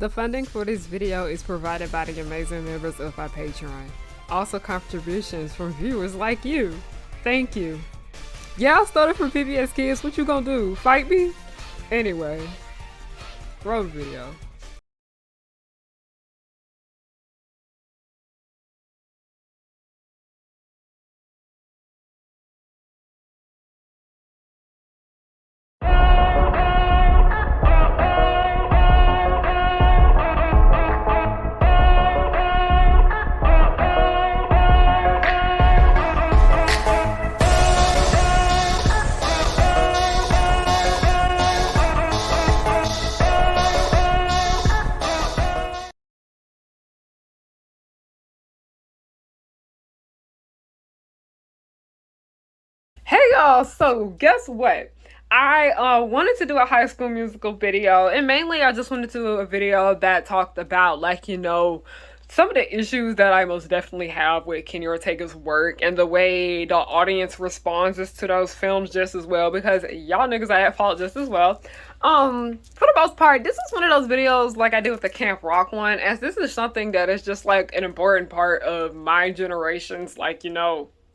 The funding for this video is provided by the amazing members of our Patreon. Also contributions from viewers like you. Thank you. Y'all started from PBS Kids, what you gonna do? Fight me? Anyway, roll the video. Hey y'all, so guess what? I wanted to do a High School Musical video, and mainly I just wanted to do a video that talked about, like, some of the issues that I most definitely have with Kenny Ortega's work and the way the audience responds to those films just as well, because y'all niggas are at fault just as well. For the most part, this is one of those videos like I did with the Camp Rock one, as this is something that is just like an important part of my generation's, like,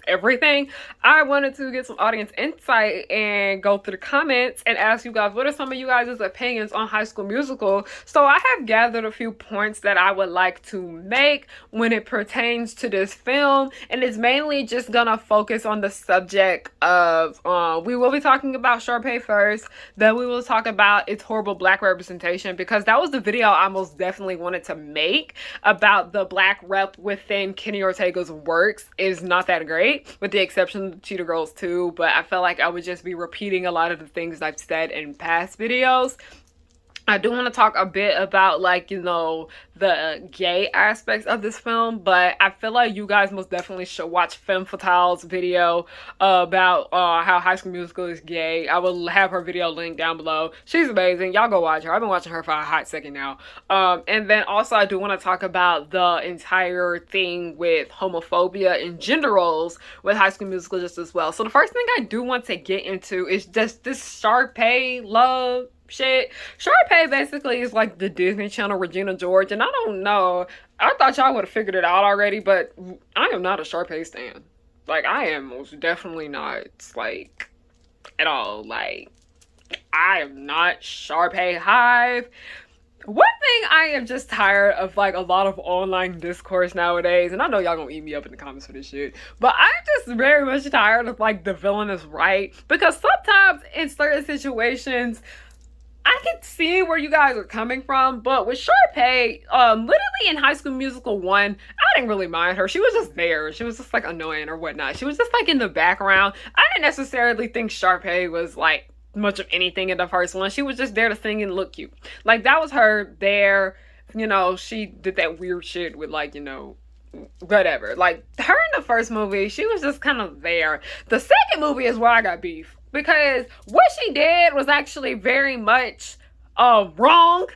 everything. I wanted to get some audience insight and go through the comments and ask you guys, what are some of you guys' opinions on High School Musical? So I have gathered a few points that I would like to make when it pertains to this film, and it's mainly just gonna focus on the subject of, we will be talking about Sharpay first, then we will talk about its horrible black representation, because that was the video I most definitely wanted to make about the black rep within Kenny Ortega's works is not that great, with the exception of Cheetah Girls 2, but I felt like I would just be repeating a lot of the things I've said in past videos. I do want to talk a bit about, like, the gay aspects of this film, but I feel like you guys most definitely should watch Femme Fatale's video about how High School Musical is gay. I will have her video linked down below. She's amazing. Y'all go watch her. I've been watching her for a hot second now. And then also I do want to talk about the entire thing with homophobia and gender roles with High School Musical just as well. So the first thing I do want to get into is just this Sharpay love shit. Sharpay basically is like the Disney Channel Regina George, and I don't know, I thought y'all would have figured it out already, but I am not a Sharpay stan. Like, I am most definitely not, like, at all. Like, I am not Sharpay hive. One thing I am just tired of, like, a lot of online discourse nowadays, and I know y'all gonna eat me up in the comments for this shit, but I'm just very much tired of, like, the villain is right, because sometimes in certain situations I can see where you guys are coming from, but with Sharpay, literally in High School Musical 1, I didn't really mind her. She was just there. She was just, like, annoying or whatnot. She was just, like, in the background. I didn't necessarily think Sharpay was, like, much of anything in the first one. She was just there to sing and look cute. Like, that was her there. She did that weird shit with, like, whatever. Like, her in the first movie, she was just kind of there. The second movie is where I got beef, because what she did was actually very much wrong.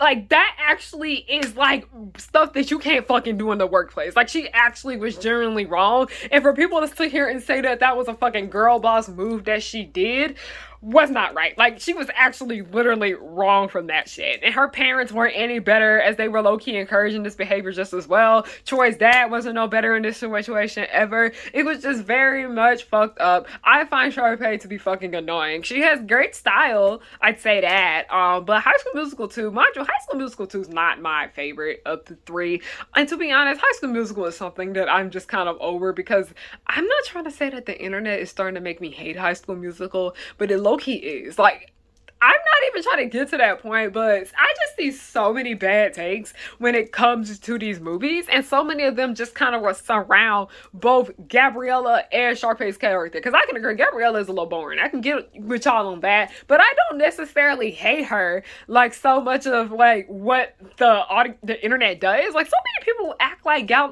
Like, that actually is, like, stuff that you can't fucking do in the workplace. Like, she actually was genuinely wrong. And for people to sit here and say that that was a fucking girl boss move that she did was not right. Like, she was actually literally wrong from that shit. And her parents weren't any better, as they were low-key encouraging this behavior just as well. Troy's dad wasn't no better in this situation ever. It was just very much fucked up. I find Sharpay to be fucking annoying. She has great style, I'd say that. But High School Musical 2, mind you, High School Musical 2 is not my favorite of the three. And to be honest, High School Musical is something that I'm just kind of over, because I'm not trying to say that the internet is starting to make me hate High School Musical, but it low-key is. Like, I'm not even trying to get to that point, but I just see so many bad takes when it comes to these movies, and so many of them just kind of surround both Gabriella and Sharpay's character. Because I can agree, Gabriella is a little boring. I can get with y'all on that, but I don't necessarily hate her like so much of, like, what the internet does. Like, so many people act like I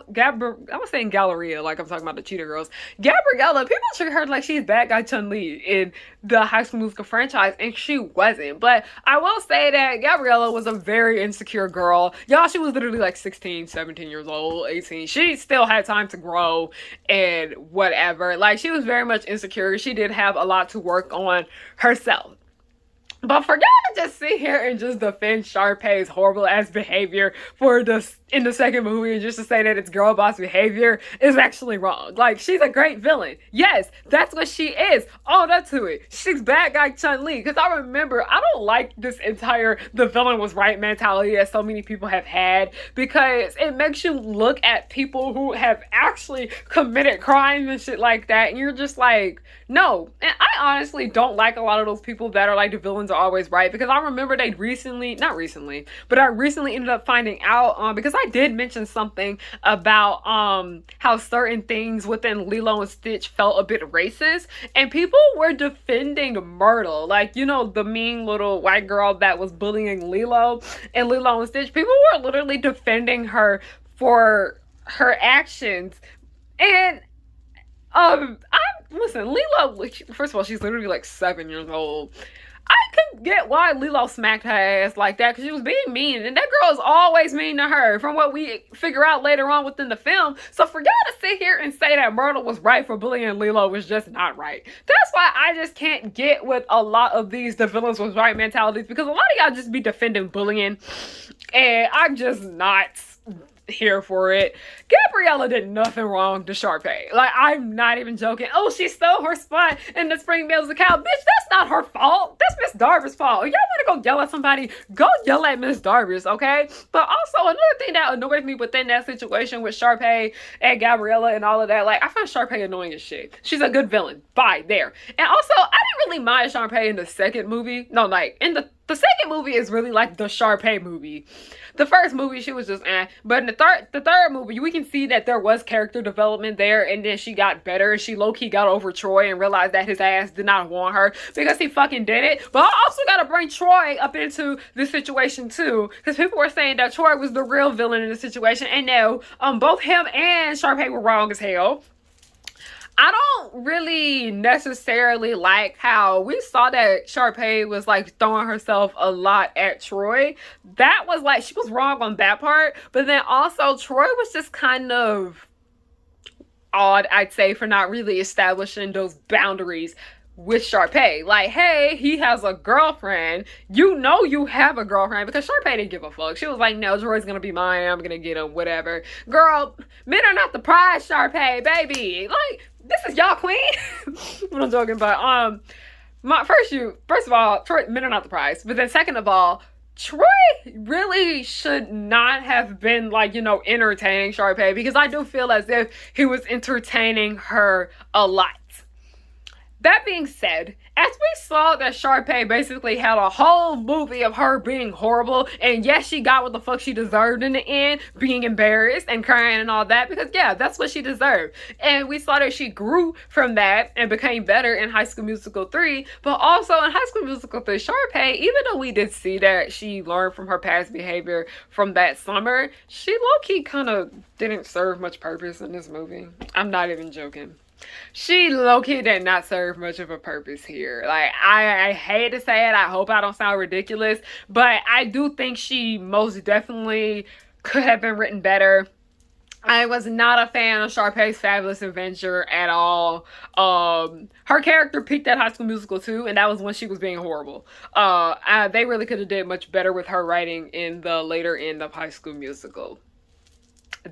was saying Galleria, like I'm talking about the Cheetah Girls. Gabriella, people treat her like she's bad guy Chun-Li in the High School Musical franchise, and she wasn't. But I will say that Gabriella was a very insecure girl. Y'all, she was literally like 16, 17 years old, 18. She still had time to grow and whatever. Like, she was very much insecure. She did have a lot to work on herself. But for y'all to just sit here and just defend Sharpay's horrible ass behavior for this in the second movie, and just to say that it's girl boss behavior is actually wrong. Like, she's a great villain. Yes, that's what she is. Own up to it. She's bad guy Chun-Li. Because I remember, I don't like this entire the villain was right mentality that so many people have had, because it makes you look at people who have actually committed crimes and shit like that, and you're just like, no. And I honestly don't like a lot of those people that are like the villains are always right, because I remember they not recently, but I recently ended up finding out, because I did mention something about how certain things within Lilo and Stitch felt a bit racist, and people were defending Myrtle, like, you know, the mean little white girl that was bullying Lilo and Lilo and Stitch. People were literally defending her for her actions. And I listen, Lilo, first of all, she's literally like 7 years old. I could get why Lilo smacked her ass like that, because she was being mean, and that girl is always mean to her, from what we figure out later on within the film. So for y'all to sit here and say that Myrtle was right for bullying Lilo was just not right. That's why I just can't get with a lot of these the villains was right mentalities, because a lot of y'all just be defending bullying, and I'm just not here for it. Gabriella did nothing wrong to Sharpay. Like, I'm not even joking. Oh, she stole her spot in the Spring Meadows account. Bitch, that's not her fault. That's Miss Darby's fault. If y'all want to go yell at somebody, go yell at Miss Darby's, okay? But also, another thing that annoys me within that situation with Sharpay and Gabriella and all of that, like, I find Sharpay annoying as shit. She's a good villain. Bye, there. And also, I didn't really mind Sharpay in the second movie. No, like, in the second movie is really like the Sharpay movie. The first movie, she was just but in the third movie, we can see that there was character development there, and then she got better. She low-key got over Troy and realized that his ass did not want her, because he fucking did it. But I also gotta bring Troy up into this situation too, because people were saying that Troy was the real villain in the situation, and no, both him and Sharpay were wrong as hell. I don't really necessarily like how we saw that Sharpay was like throwing herself a lot at Troy. That was like, she was wrong on that part. But then also Troy was just kind of odd, I'd say, for not really establishing those boundaries with Sharpay. Like, hey, he has a girlfriend. You know you have a girlfriend, because Sharpay didn't give a fuck. She was like, no, Troy's gonna be mine. I'm gonna get him, whatever. Girl, men are not the prize, Sharpay, baby. Like, this is y'all queen. What I'm talking about. First of all, Troy, men are not the prize. But then second of all, Troy really should not have been, like, you know, entertaining Sharpay, because I do feel as if he was entertaining her a lot. That being said, as we saw that Sharpay basically had a whole movie of her being horrible, and yes, she got what the fuck she deserved in the end, being embarrassed and crying and all that, because yeah, that's what she deserved. And we saw that she grew from that and became better in High School Musical 3, but also in High School Musical 3, Sharpay, even though we did see that she learned from her past behavior from that summer, she low-key kind of didn't serve much purpose in this movie. I'm not even joking. She low-key did not serve much of a purpose here. Like, I hate to say it, I hope I don't sound ridiculous, but I do think she most definitely could have been written better. I was not a fan of Sharpay's Fabulous Adventure at all. Her character peaked at High School Musical 2, and that was when she was being horrible. They really could have did much better with her writing in the later end of High School Musical.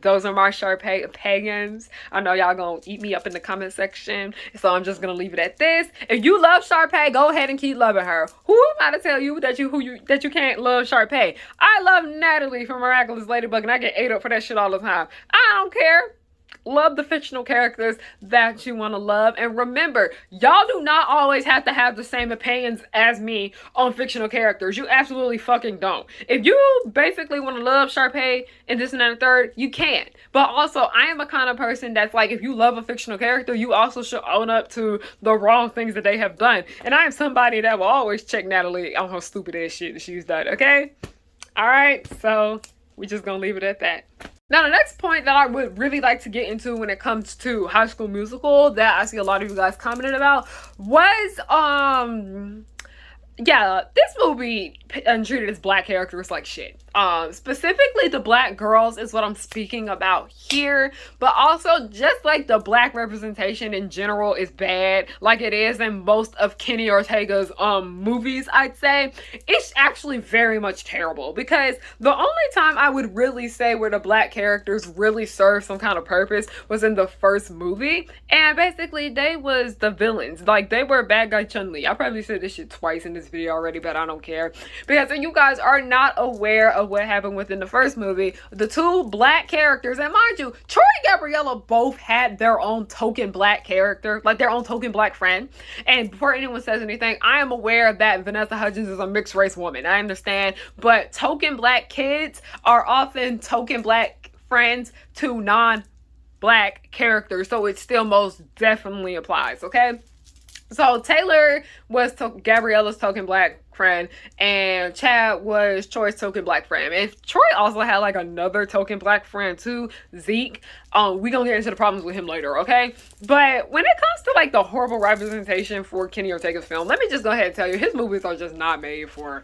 Those are my Sharpay opinions. I know y'all gonna eat me up in the comment section, so I'm just gonna leave it at this. If you love Sharpay, go ahead and keep loving her. Who am I to tell you that you can't love Sharpay? I love Natalie from Miraculous Ladybug, and I get ate up for that shit all the time. I don't care. Love the fictional characters that you want to love. And remember, y'all do not always have to have the same opinions as me on fictional characters. You absolutely fucking don't. If you basically want to love Sharpay and this and that and third, you can. But also, I am a kind of person that's like, if you love a fictional character, you also should own up to the wrong things that they have done. And I am somebody that will always check Natalie on her stupid ass shit that she's done, okay? Alright, so we're just gonna leave it at that. Now, the next point that I would really like to get into when it comes to High School Musical that I see a lot of you guys commented about was yeah, this movie treated its black characters like shit. Specifically the black girls is what I'm speaking about here, but also just like the black representation in general is bad, like it is in most of Kenny Ortega's movies. I'd say it's actually very much terrible, because the only time I would really say where the black characters really served some kind of purpose was in the first movie, and basically they was the villains. Like, they were bad guy Chun-Li. I probably said this shit twice in this video already, but I don't care, because if you guys are not aware of what happened within the first movie, the two black characters, and mind you, Troy and Gabriella both had their own token black character, like their own token black friend. And before anyone says anything, I am aware that Vanessa Hudgens is a mixed race woman, I understand, but token black kids are often token black friends to non-black characters, so it still most definitely applies, okay? So Taylor was Gabriella's token black friend, and Chad was Troy's token black friend. And Troy also had like another token black friend too, Zeke. We gonna get into the problems with him later, okay? But when it comes to like the horrible representation for Kenny Ortega's film, let me just go ahead and tell you, his movies are just not made for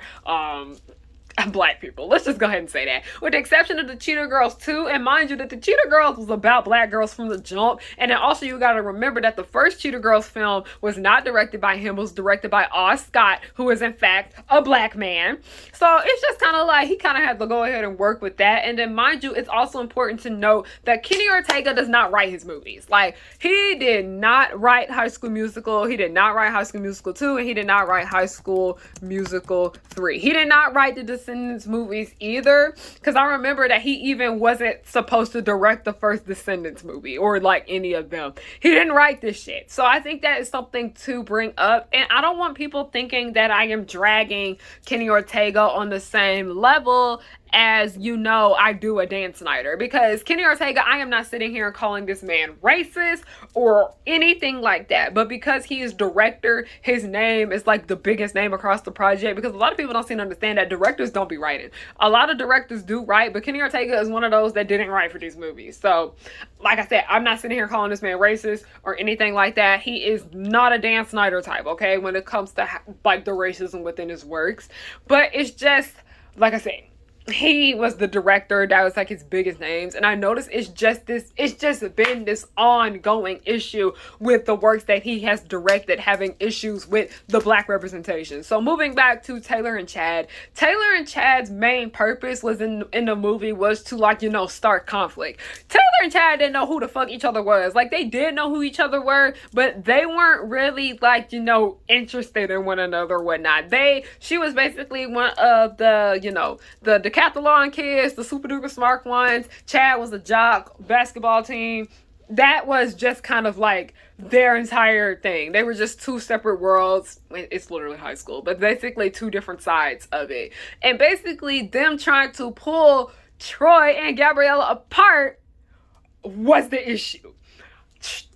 black people. Let's just go ahead and say that. With the exception of the Cheetah Girls 2, and mind you that the Cheetah Girls was about black girls from the jump, and then also you gotta remember that the first Cheetah Girls film was not directed by him, it was directed by Oz Scott, who is in fact a black man. So it's just kind of like he kind of had to go ahead and work with that. And then mind you, it's also important to note that Kenny Ortega does not write his movies. Like, he did not write High School Musical, he did not write High School Musical 2, and he did not write High School Musical 3. He did not write the Descendants movies either, because I remember that he even wasn't supposed to direct the first Descendants movie or like any of them. He didn't write this shit. So I think that is something to bring up, and I don't want people thinking that I am dragging Kenny Ortega on the same level as, you know, I do a Dan Snyder, because Kenny Ortega, I am not sitting here calling this man racist or anything like that, but because he is director, his name is like the biggest name across the project, because a lot of people don't seem to understand that directors don't be writing. A lot of directors do write, but Kenny Ortega is one of those that didn't write for these movies. So like I said, I'm not sitting here calling this man racist or anything like that. He is not a Dan Snyder type, okay, when it comes to like the racism within his works. But it's just, like I said, he was the director, that was like his biggest names, and I noticed it's just been this ongoing issue with the works that he has directed, having issues with the black representation. So moving back to Taylor and Chad, Taylor and Chad's main purpose was in the movie was to, like, you know, start conflict. Taylor and Chad didn't know who the fuck each other was. Like, they did know who each other were, but they weren't really, like, you know, interested in one another or whatnot. She was basically one of the, you know, the decathlon kids, the super duper smart ones. Chad was a jock basketball team. That was just kind of like their entire thing. They were just two separate worlds. It's literally high school, but basically two different sides of it. And basically them trying to pull Troy and Gabriella apart was the issue.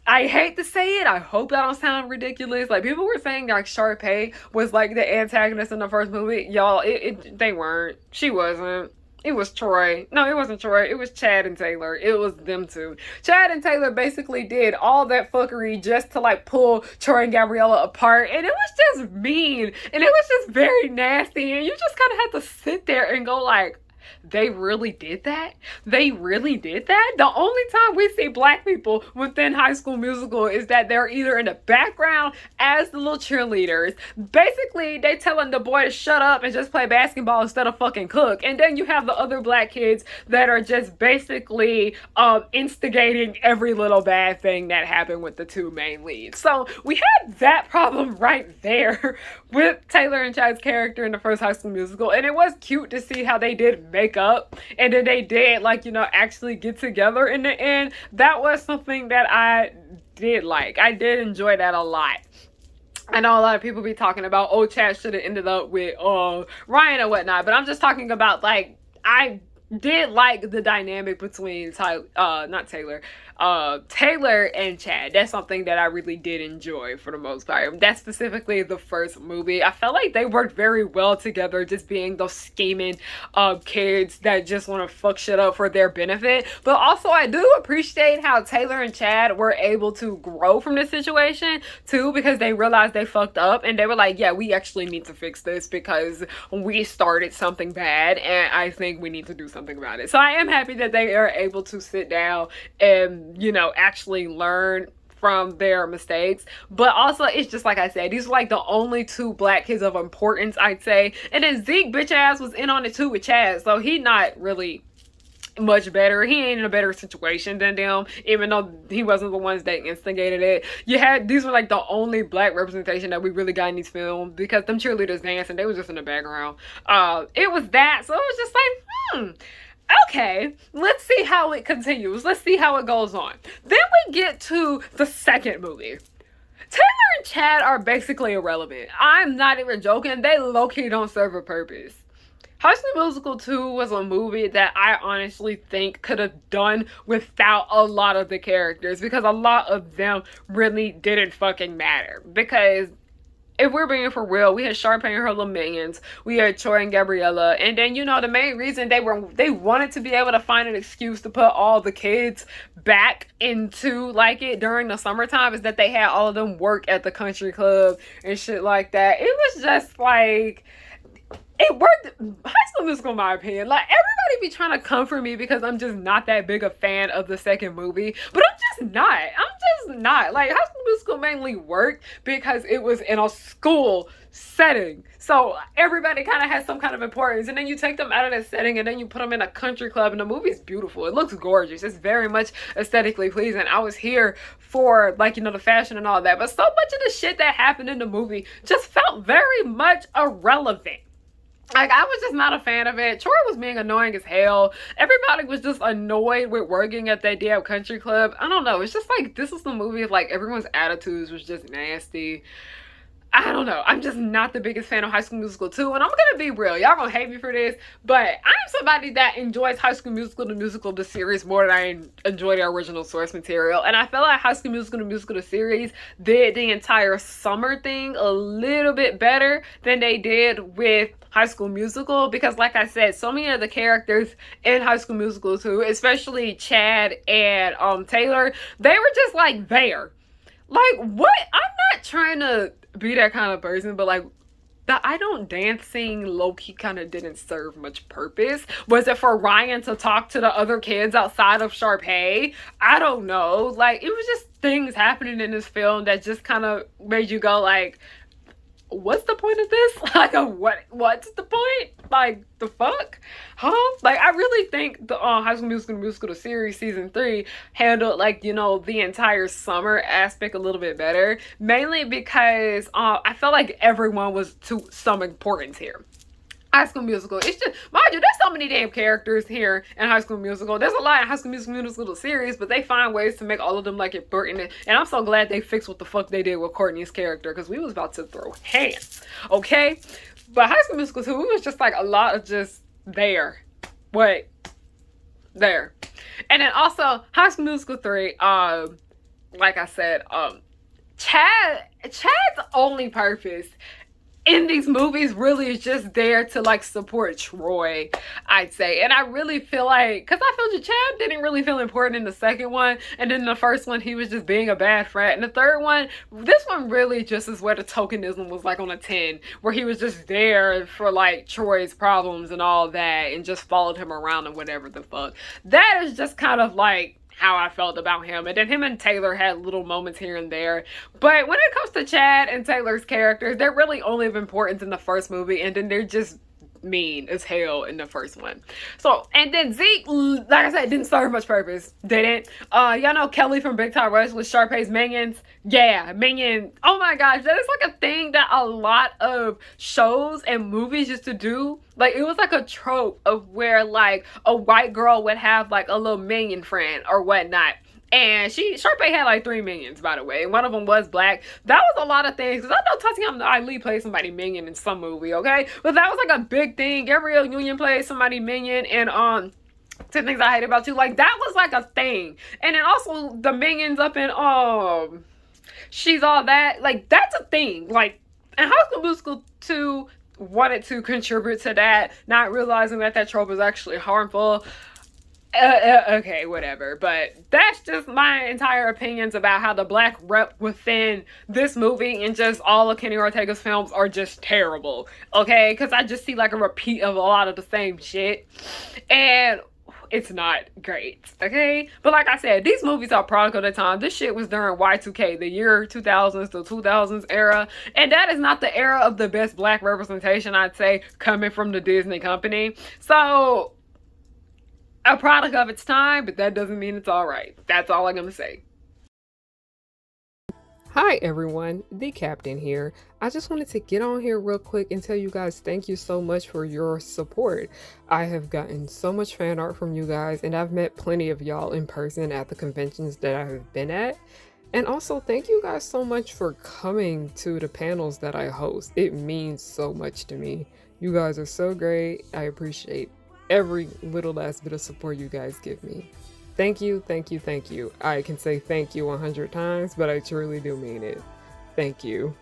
I hate to say it, I hope that don't sound ridiculous. Like, people were saying like Sharpay was like the antagonist in the first movie. Y'all, they weren't. She wasn't. It was Troy. No, it wasn't Troy. It was Chad and Taylor. It was them two. Chad and Taylor basically did all that fuckery just to like pull Troy and Gabriella apart. And it was just mean. And it was just very nasty. And you just kind of had to sit there and go like, they really did that? They really did that? The only time we see black people within High School Musical is that they're either in the background as the little cheerleaders. Basically, they telling the boy to shut up and just play basketball instead of fucking cook. And then you have the other black kids that are just basically instigating every little bad thing that happened with the two main leads. So we had that problem right there with Taylor and Chad's character in the first High School Musical. And it was cute to see how they did make up, and then they did, like, you know, actually get together in the end. That was something that I did like. I did enjoy that a lot. I know a lot of people be talking about, oh, Chad should have ended up with Ryan or whatnot, but I'm just talking about, like, I did like the dynamic between Taylor and Chad. That's something that I really did enjoy for the most part. That's specifically the first movie. I felt like they worked very well together, just being those scheming kids that just want to fuck shit up for their benefit. But also I do appreciate how Taylor and Chad were able to grow from this situation too, because they realized they fucked up and they were like, yeah, we actually need to fix this because we started something bad and I think we need to do something about it. So I am happy that they are able to sit down and, you know, actually learn from their mistakes. But also, it's just like I said, these are like the only two black kids of importance, I'd say. And then Zeke bitch ass was in on it too with Chad, so he not really much better. He ain't in a better situation than them, even though he wasn't the ones that instigated it. These were like the only black representation that we really got in these films, because them cheerleaders dancing, they was just in the background. It was that, so it was just like, okay, let's see how it continues. Let's see how it goes on. Then we get to the second movie. Taylor and Chad are basically irrelevant. I'm not even joking. They low-key don't serve a purpose. High School Musical 2 was a movie that I honestly think could have done without a lot of the characters, because a lot of them really didn't fucking matter. Because if we're being for real, we had Sharpay and her little minions, we had Troy and Gabriella, and then, you know, the main reason they wanted to be able to find an excuse to put all the kids back into like it during the summertime is that they had all of them work at the country club and shit like that. It was just like, it worked. High School Musical, in my opinion, like, everybody be trying to come for me because I'm just not that big a fan of the second movie, but I'm just not. Like, High School Musical mainly worked because it was in a school setting, so everybody kind of has some kind of importance, and then you take them out of that setting and then you put them in a country club, and the movie's beautiful. It looks gorgeous. It's very much aesthetically pleasing. I was here for, like, you know, the fashion and all that, but so much of the shit that happened in the movie just felt very much irrelevant. Like, I was just not a fan of it. Troy was being annoying as hell. Everybody was just annoyed with working at that damn country club. I don't know. It's just like, this is the movie of, like, everyone's attitudes was just nasty. I don't know. I'm just not the biggest fan of High School Musical 2. And I'm gonna be real. Y'all gonna hate me for this, but I'm somebody that enjoys High School Musical, the musical, the series more than I enjoy the original source material. And I feel like High School Musical, the musical, the series did the entire summer thing a little bit better than they did with High School Musical, because like I said, so many of the characters in High School Musical 2, especially Chad and Taylor, they were just like there. Like, what? I'm not trying to be that kind of person, but like, the I don't dancing low-key kind of didn't serve much purpose. Was it for Ryan to talk to the other kids outside of Sharpay? I don't know. Like, it was just things happening in this film that just kind of made you go like, what's the point of this? Like, what's the point? Like, the fuck? Huh? Like, I really think the High School Musical, the series, season 3 handled, like, you know, the entire summer aspect a little bit better. Mainly because I felt like everyone was to some importance here. High School Musical, it's just, mind you, there's so many damn characters here in High School Musical. There's a lot in High School Musical the series, but they find ways to make all of them like important. And I'm so glad they fixed what the fuck they did with Courtney's character, because we was about to throw hands, okay? But High School Musical 2, it was just like a lot of just there. Wait. There. And then also, High School Musical 3, like I said, Chad's only purpose in these movies really is just there to like support Troy, I'd say. And I really feel like, because I feel Chad didn't really feel important in the second one, and then the first one he was just being a bad frat, and the third one, this one really just is where the tokenism was like on a 10, where he was just there for like Troy's problems and all that and just followed him around and whatever the fuck. That is just kind of like how I felt about him. And then him and Taylor had little moments here and there, but when it comes to Chad and Taylor's characters, they're really only of importance in the first movie, and then they're just mean as hell in the first one. So, and then Zeke, like I said, didn't serve much purpose. Didn't. Y'all know Kelly from Big Time Rush with Sharpay's minions? Yeah, minion. Oh my gosh, that is like a thing that a lot of shows and movies used to do. Like, it was like a trope of where like a white girl would have like a little minion friend or whatnot. And Sharpay had like 3 minions, by the way. And one of them was black. That was a lot of things. Because I know Tatiana Ali played somebody minion in some movie, okay? But that was like a big thing. Gabrielle Union played somebody minion in 10 Things I Hate About You. Like, that was like a thing. And then also the minions up in She's All That. Like, that's a thing. Like, and High School Musical 2 wanted to contribute to that, not realizing that that trope is actually harmful. Okay, whatever. But that's just my entire opinions about how the black rep within this movie and just all of Kenny Ortega's films are just terrible. Okay? Because I just see like a repeat of a lot of the same shit. And it's not great. Okay? But like I said, these movies are product of the time. This shit was during Y2K, the year 2000s to 2000s era. And that is not the era of the best black representation, I'd say, coming from the Disney company. So, a product of its time, but that doesn't mean it's all right. That's all I'm gonna say. Hi everyone, the captain here. I just wanted to get on here real quick and tell you guys thank you so much for your support. I have gotten so much fan art from you guys, and I've met plenty of y'all in person at the conventions that I have been at. And also, thank you guys so much for coming to the panels that I host. It means so much to me. You guys are so great. I appreciate every little last bit of support you guys give me. Thank you, thank you, thank you. I can say thank you 100 times, but I truly do mean it. Thank you.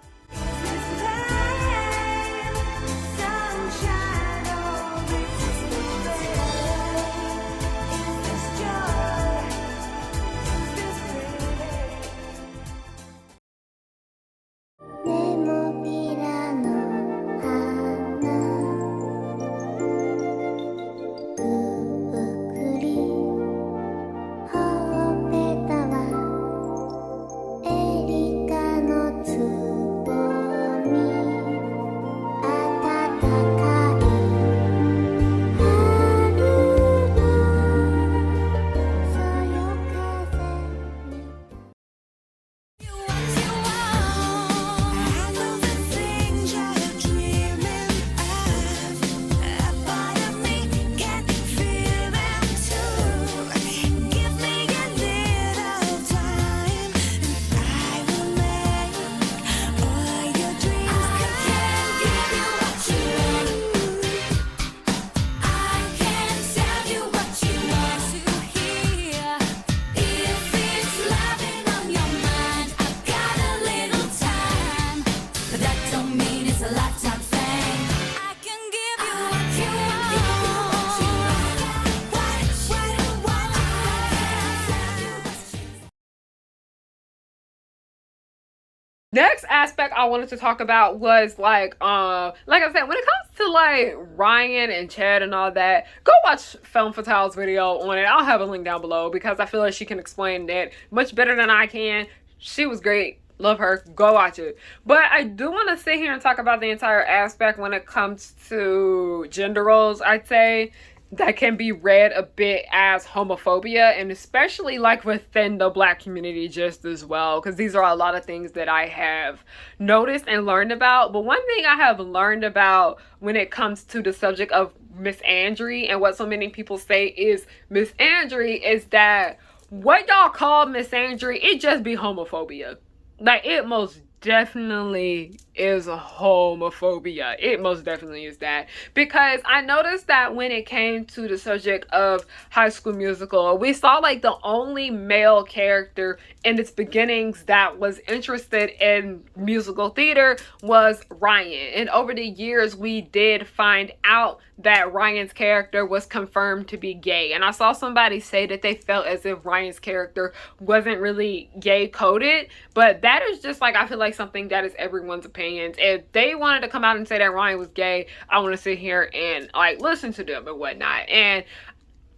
Next aspect I wanted to talk about was like I said, when it comes to like Ryan and Chad and all that, go watch Film Fatale's video on it. I'll have a link down below because I feel like she can explain that much better than I can. She was great. Love her. Go watch it. But I do want to sit here and talk about the entire aspect when it comes to gender roles, I'd say, that can be read a bit as homophobia, and especially like within the black community just as well, because these are a lot of things that I have noticed and learned about. But one thing I have learned about when it comes to the subject of misandry and what so many people say is misandry is that what y'all call misandry, it just be homophobia. Like, it most definitely is a homophobia. It most definitely is that. Because I noticed that when it came to the subject of High School Musical, we saw like the only male character in its beginnings that was interested in musical theater was Ryan. And over the years, we did find out that Ryan's character was confirmed to be gay. And I saw somebody say that they felt as if Ryan's character wasn't really gay coded, but that is just like, I feel like something that is everyone's opinions. If they wanted to come out and say that Ryan was gay, I want to sit here and like listen to them and whatnot. And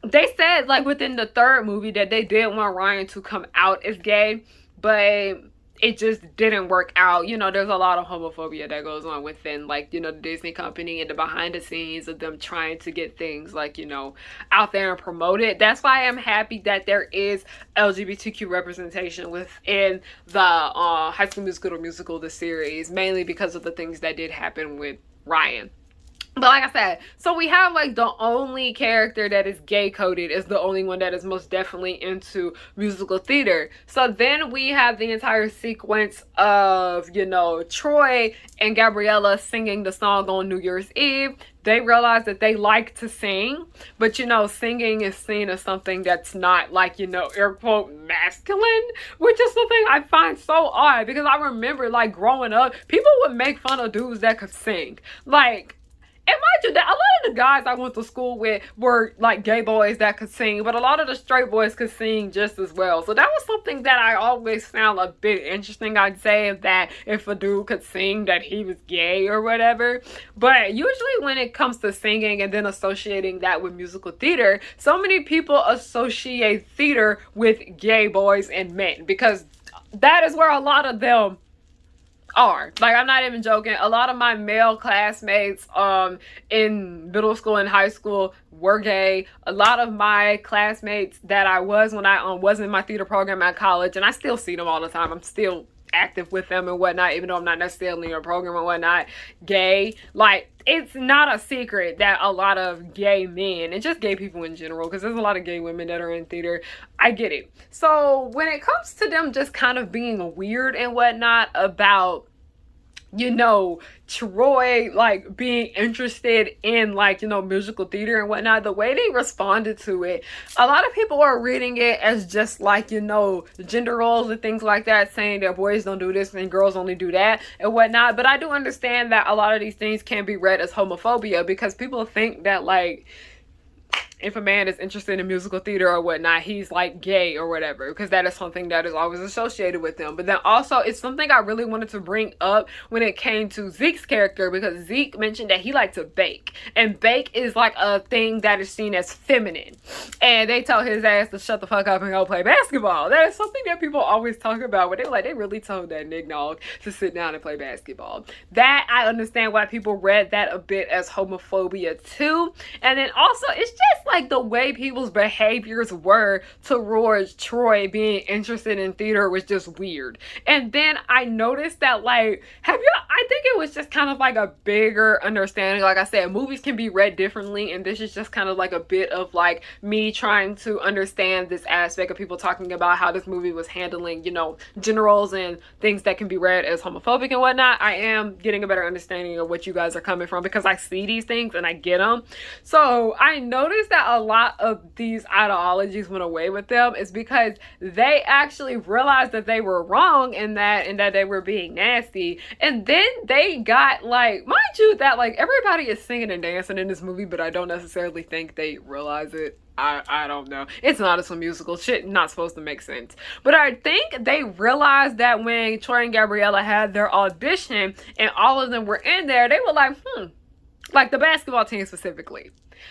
they said like within the third movie that they did want Ryan to come out as gay, but it just didn't work out. You know, there's a lot of homophobia that goes on within, like, you know, the Disney company and the behind the scenes of them trying to get things, like, you know, out there and promote it. That's why I'm happy that there is LGBTQ representation within the High School Musical, the series, mainly because of the things that did happen with Ryan. But like I said, so we have like the only character that is gay coded is the only one that is most definitely into musical theater. So then we have the entire sequence of, you know, Troy and Gabriella singing the song on New Year's Eve. They realize that they like to sing, but you know, singing is seen as something that's not like, you know, air quote masculine, which is something I find so odd because I remember like growing up, people would make fun of dudes that could sing. Like, and mind you, that a lot of the guys I went to school with were like gay boys that could sing, but a lot of the straight boys could sing just as well. So that was something that I always found a bit interesting. I'd say that if a dude could sing, that he was gay or whatever. But usually when it comes to singing and then associating that with musical theater, so many people associate theater with gay boys and men because that is where a lot of them are. Like, I'm not even joking. A lot of my male classmates in middle school and high school were gay. A lot of my classmates that I was when I was in my theater program at college, and I still see them all the time. I'm still active with them and whatnot, even though I'm not necessarily in a program or whatnot, gay. Like, it's not a secret that a lot of gay men and just gay people in general, because there's a lot of gay women that are in theater, I get it. So when it comes to them just kind of being weird and whatnot about, you know, Troy like being interested in like, you know, musical theater and whatnot, the way they responded to it, a lot of people are reading it as just like, you know, gender roles and things like that, saying that boys don't do this and girls only do that and whatnot. But I do understand that a lot of these things can be read as homophobia because people think that like if a man is interested in musical theater or whatnot, he's like gay or whatever, because that is something that is always associated with them. But then also, it's something I really wanted to bring up when it came to Zeke's character, because Zeke mentioned that he liked to bake, and bake is like a thing that is seen as feminine, and they told his ass to shut the fuck up and go play basketball. That is something that people always talk about, but they really told that Nog to sit down and play basketball. That I understand why people read that a bit as homophobia too. And then also, it's just like the way people's behaviors were towards Troy being interested in theater was just weird. And then I noticed that, like, I think it was just kind of like a bigger understanding. Like I said, movies can be read differently, and this is just kind of like a bit of like me trying to understand this aspect of people talking about how this movie was handling, you know, gender roles and things that can be read as homophobic and whatnot. I am getting a better understanding of what you guys are coming from because I see these things and I get them. So I noticed that a lot of these ideologies went away with them is because they actually realized that they were wrong in that and that they were being nasty. And then they got like, mind you, that like everybody is singing and dancing in this movie, but I don't necessarily think they realize it. I don't know. It's not a musical. Shit not supposed to make sense. But I think they realized that when Troy and Gabriella had their audition and all of them were in there, they were like the basketball team specifically.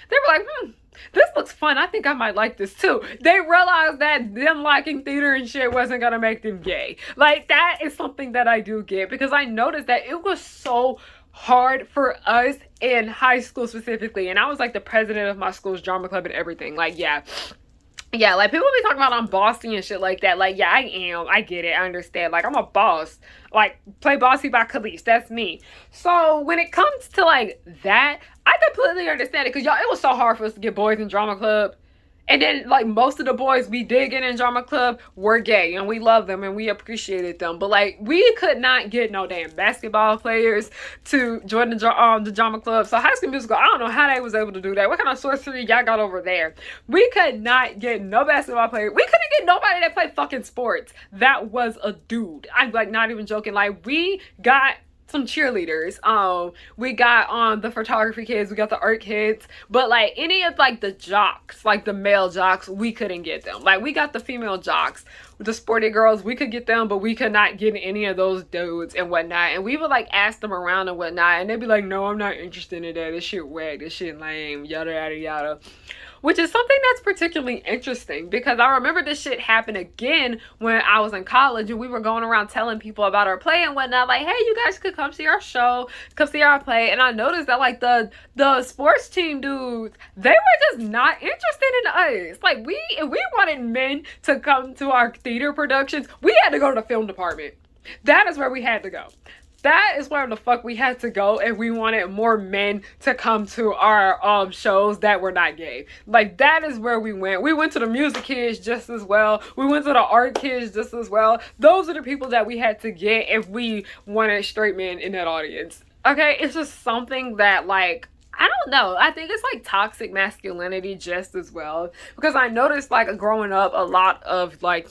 They were like, this looks fun. I think I might like this too. They realized that them liking theater and shit wasn't gonna make them gay. Like, that is something that I do get, because I noticed that it was so hard for us in high school specifically, and I was like the president of my school's drama club and everything. Like, yeah, like people be talking about I'm bossy and shit like that. Like, yeah, I am. I get it. I understand. Like, I'm a boss. Like, play Bossy by Khalees. That's me. So when it comes to like that, I completely understand it, because y'all, it was so hard for us to get boys in drama club. And then, like, most of the boys we did get in drama club were gay, and we loved them and we appreciated them. But like, we could not get no damn basketball players to join the drama club. So High School Musical, I don't know how they was able to do that. What kind of sorcery y'all got over there? We could not get no basketball player. We couldn't get nobody that played fucking sports that was a dude. I'm like not even joking. Like, we got some cheerleaders, we got the photography kids, we got the art kids, but like any of like the jocks, like the male jocks, we couldn't get them. Like, we got the female jocks, the sporty girls, we could get them, but we could not get any of those dudes and whatnot. And we would like ask them around and whatnot, and they'd be like, no, I'm not interested in that, this shit whack, this shit lame, yada yada yada. Which is something that's particularly interesting, because I remember this shit happened again when I was in college, and we were going around telling people about our play and whatnot, like, hey, you guys could come see our show, come see our play. And I noticed that like the sports team dudes, they were just not interested in us. Like, if we wanted men to come to our theater productions, we had to go to the film department. That is where we had to go. that is where the fuck we had to go if we wanted more men to come to our shows that were not gay. Like, that is where we went. We went to the music kids just as well. We went to the art kids just as well. Those are the people that we had to get if we wanted straight men in that audience. Okay, it's just something that, like, I don't know. I think it's like toxic masculinity just as well. Because I noticed, like, growing up, a lot of, like,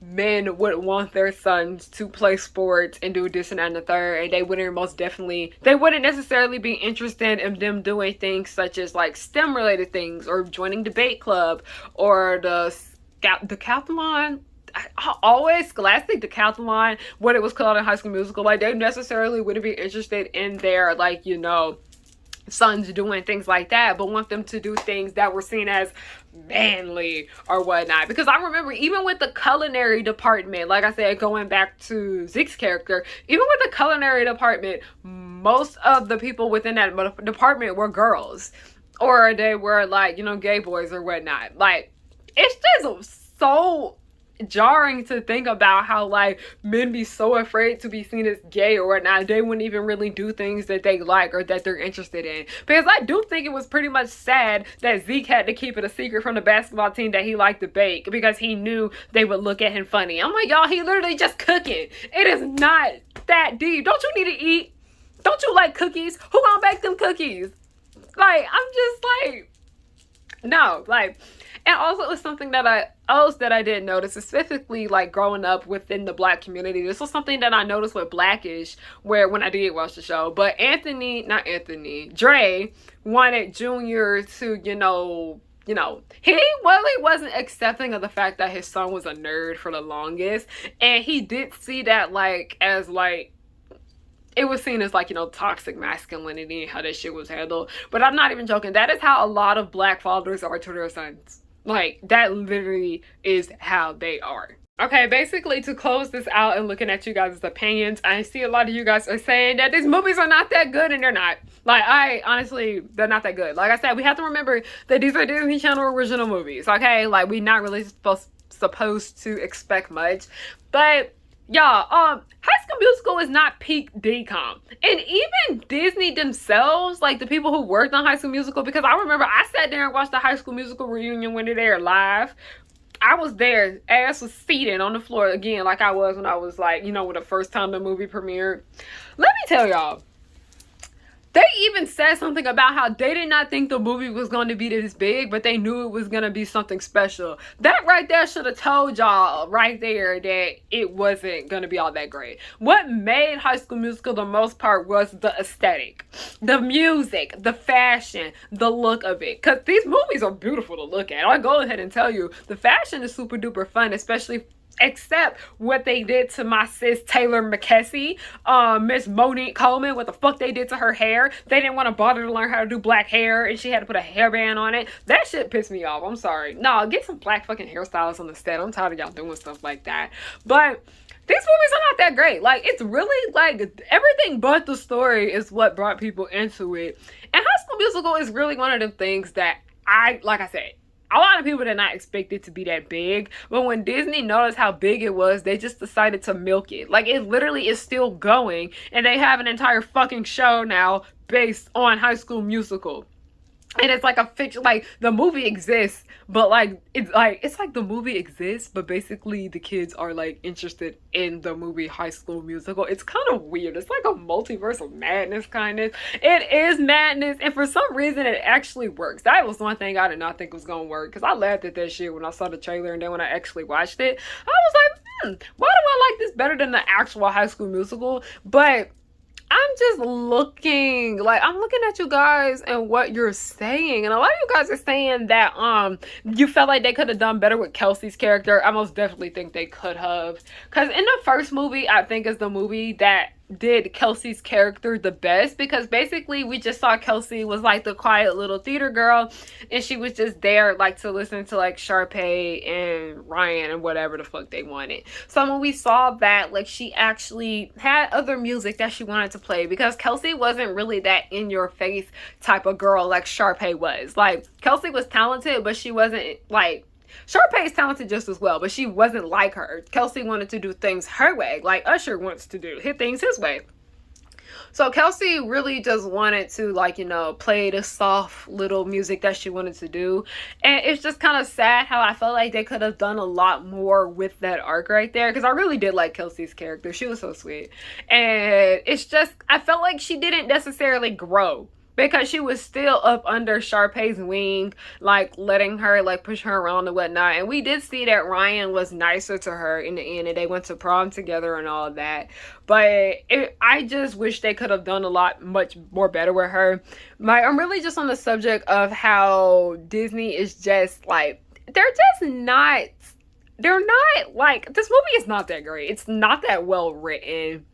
men would want their sons to play sports and do this and that and the third, and they wouldn't necessarily be interested in them doing things such as like STEM related things or joining debate club or the decathlon. Always Scholastic Decathlon, what it was called in High School Musical. Like, they necessarily wouldn't be interested in their, like, sons doing things like that, but want them to do things that were seen as manly or whatnot. Because I remember even with the culinary department, like I said, going back to Zeke's character, even with the culinary department, most of the people within that department were girls, or they were like, gay boys or whatnot. Like, it's just so jarring to think about how, like, men be so afraid to be seen as gay or whatnot. They wouldn't even really do things that they like or that they're interested in. Because I do think it was pretty much sad that Zeke had to keep it a secret from the basketball team that he liked to bake, because he knew they would look at him funny. I'm like, y'all, he literally just cooking. It is not that deep. Don't you need to eat? Don't you like cookies? Who gonna bake them cookies? Like, I'm just like, no, like. And also, it was something that I didn't notice, specifically, like, growing up within the Black community. This was something that I noticed with Blackish, where when I did watch the show. But Dre wanted Junior to, he really wasn't accepting of the fact that his son was a nerd for the longest. And he did see that, like, as, like, it was seen as, like, toxic masculinity and how that shit was handled. But I'm not even joking. That is how a lot of Black fathers are to their sons. Like, that literally is how they are. Okay, basically, to close this out and looking at you guys' opinions, I see a lot of you guys are saying that these movies are not that good, and they're not. Like, honestly, they're not that good. Like I said, we have to remember that these are Disney Channel original movies, okay? Like, we're not really supposed to expect much. But y'all, High School Musical is not peak DCOM. And even Disney themselves, like the people who worked on High School Musical, because I remember I sat there and watched the High School Musical reunion when they aired live. I was there, ass was seated on the floor again, like I was when I was, like, when the first time the movie premiered. Let me tell y'all, they even said something about how they did not think the movie was going to be this big, but they knew it was going to be something special. That right there should have told y'all right there that it wasn't going to be all that great. What made High School Musical the most part was the aesthetic, the music, the fashion, the look of it. Because these movies are beautiful to look at. I'll go ahead and tell you, the fashion is super duper fun, especially except what they did to my sis Taylor McKessie, Miss Monique Coleman, what the fuck they did to her hair. They didn't want to bother to learn how to do black hair, and she had to put a hairband on it. That shit pissed me off. I'm sorry. No, get some black fucking hairstylists on the set. I'm tired of y'all doing stuff like that. But these movies are not that great. Like, it's really, like, everything but the story is what brought people into it. And High School Musical is really one of them things that like I said, a lot of people did not expect it to be that big, but when Disney noticed how big it was, they just decided to milk it. Like, it literally is still going, and they have an entire fucking show now based on High School Musical. And it's like a fiction, like, the movie exists, but like it's like the movie exists, but basically the kids are like interested in the movie High School Musical. It's kind of weird. It's like a multiverse of madness, kind of. It is madness, and for some reason it actually works. That was one thing I did not think was gonna work, because I laughed at that shit when I saw the trailer, and then when I actually watched it, I was like, why do I like this better than the actual High School Musical? But I'm just looking at you guys and what you're saying, and a lot of you guys are saying that you felt like they could have done better with Kelsey's character. I most definitely think they could have, because in the first movie, I think is the movie that did Kelsey's character the best, because basically we just saw Kelsey was like the quiet little theater girl, and she was just there like to listen to like Sharpay and Ryan and whatever the fuck they wanted. So when we saw that, like, she actually had other music that she wanted to play, because Kelsey wasn't really that in your face type of girl like Sharpay was. Like, Kelsey was talented, but she wasn't like Sharpay is talented just as well, but she wasn't like her. Kelsey wanted to do things her way, like Usher wants to do, hit things his way. So Kelsey really just wanted to, like, you know, play the soft little music that she wanted to do. And it's just kind of sad how I felt like they could have done a lot more with that arc right there. Because I really did like Kelsey's character. She was so sweet. And it's just, I felt like she didn't necessarily grow, because she was still up under Sharpay's wing, like letting her like push her around and whatnot. And we did see that Ryan was nicer to her in the end, and they went to prom together and all of that. But I just wish they could have done a lot much more better with her. Like, I'm really just on the subject of how Disney is just like, they're not like, this movie is not that great. It's not that well written.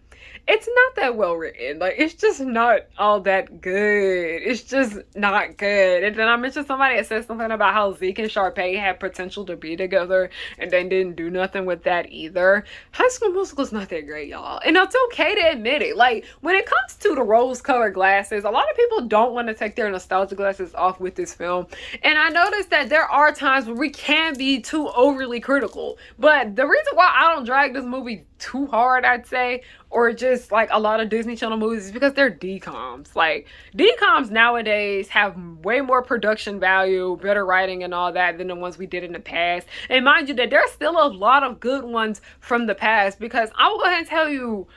It's not that well written. Like, it's just not all that good. It's just not good. And then I mentioned somebody that said something about how Zeke and Sharpay had potential to be together, and they didn't do nothing with that either. High School Musical is not that great, y'all. And it's okay to admit it. Like, when it comes to the rose-colored glasses, a lot of people don't want to take their nostalgia glasses off with this film. And I noticed that there are times where we can be too overly critical. But the reason why I don't drag this movie too hard, I'd say, or just like a lot of Disney Channel movies, is because they're DComs. Like, DComs nowadays have way more production value, better writing and all that than the ones we did in the past. And mind you that there's still a lot of good ones from the past, because I will go ahead and tell you,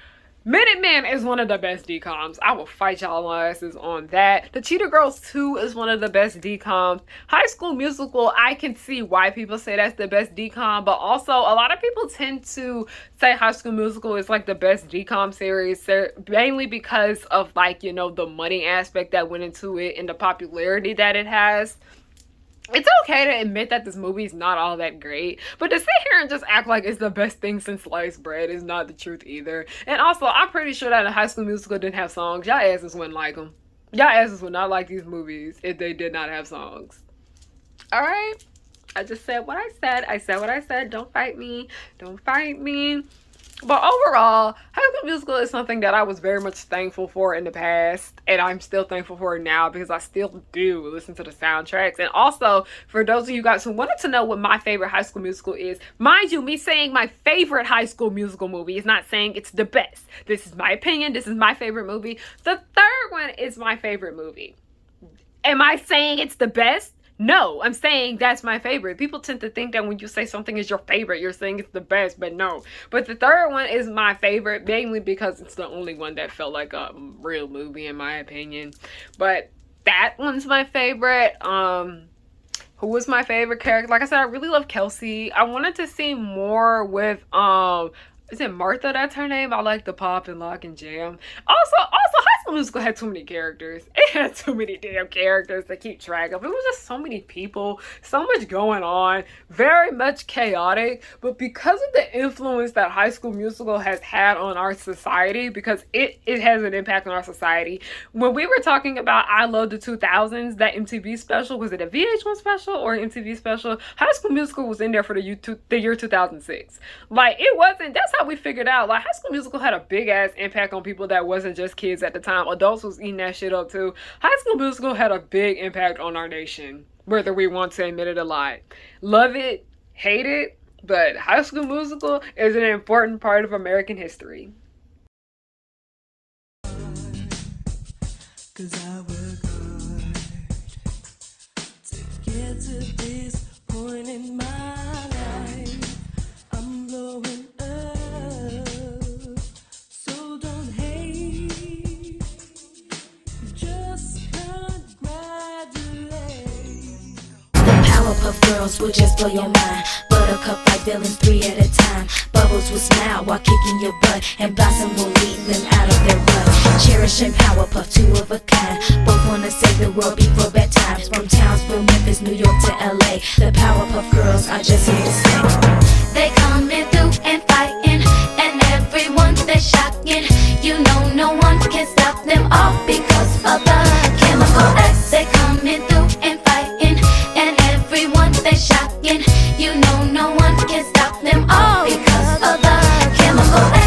Minuteman is one of the best DComs. I will fight y'all asses on that. The Cheetah Girls 2 is one of the best DComs. High School Musical, I can see why people say that's the best DCom, but also a lot of people tend to say High School Musical is like the best DCom series, mainly because of, like, you know, the money aspect that went into it and the popularity that it has. It's okay to admit that this movie is not all that great, but to sit here and just act like it's the best thing since sliced bread is not the truth either. And also, I'm pretty sure that a High School Musical didn't have songs. Y'all asses wouldn't like them. Y'all asses would not like these movies if they did not have songs. Alright? I just said what I said. I said what I said. Don't fight me. Don't fight me. But overall, High School Musical is something that I was very much thankful for in the past, and I'm still thankful for it now, because I still do listen to the soundtracks. And also, for those of you guys who wanted to know what my favorite High School Musical is, mind you, me saying my favorite High School Musical movie is not saying it's the best. This is my opinion. This is my favorite movie. The third one is my favorite movie. Am I saying it's the best? No, I'm saying that's my favorite. People tend to think that when you say something is your favorite, you're saying it's the best, but no. But the third one is my favorite, mainly because it's the only one that felt like a real movie, in my opinion. But that one's my favorite. Who was my favorite character? Like I said, I really love Kelsey. I wanted to see more with, is it Martha? That's her name. I like the pop and lock and jam. Also, High School Musical had too many characters. It had too many damn characters to keep track of. It was just so many people, so much going on, very much chaotic. But because of the influence that High School Musical has had on our society, because it has an impact on our society. When we were talking about I Love the 2000s, that MTV special, was it a VH1 special or an MTV special? High School Musical was in there for the year 2006. Like, it wasn't, that's how we figured out, like, High School Musical had a big ass impact on people that wasn't just kids at the time. Adults was eating that shit up too. High School Musical had a big impact on our nation, whether we want to admit it or not. Love it, hate it, but High School Musical is an important part of American history. Cause I work hard to get to this point in my life. I'm blowing up, so don't hate, just congratulate. The Powerpuff Girls will just blow your mind. Buttercup like villains 3 at a time. Bubbles will smile while kicking your butt, and Blossom will lead them out of their rut. Cherish and Powerpuff, 2 of a kind. Both wanna save the world before bedtime. From Townsville, Memphis, New York to LA, the Powerpuff Girls are just here to stay. They coming through and fighting, and everyone they shocking. You know no one can stop them all because of the chemical X. They coming through and fighting, and everyone they shocking. You know no one can stop them all because of the chemical X.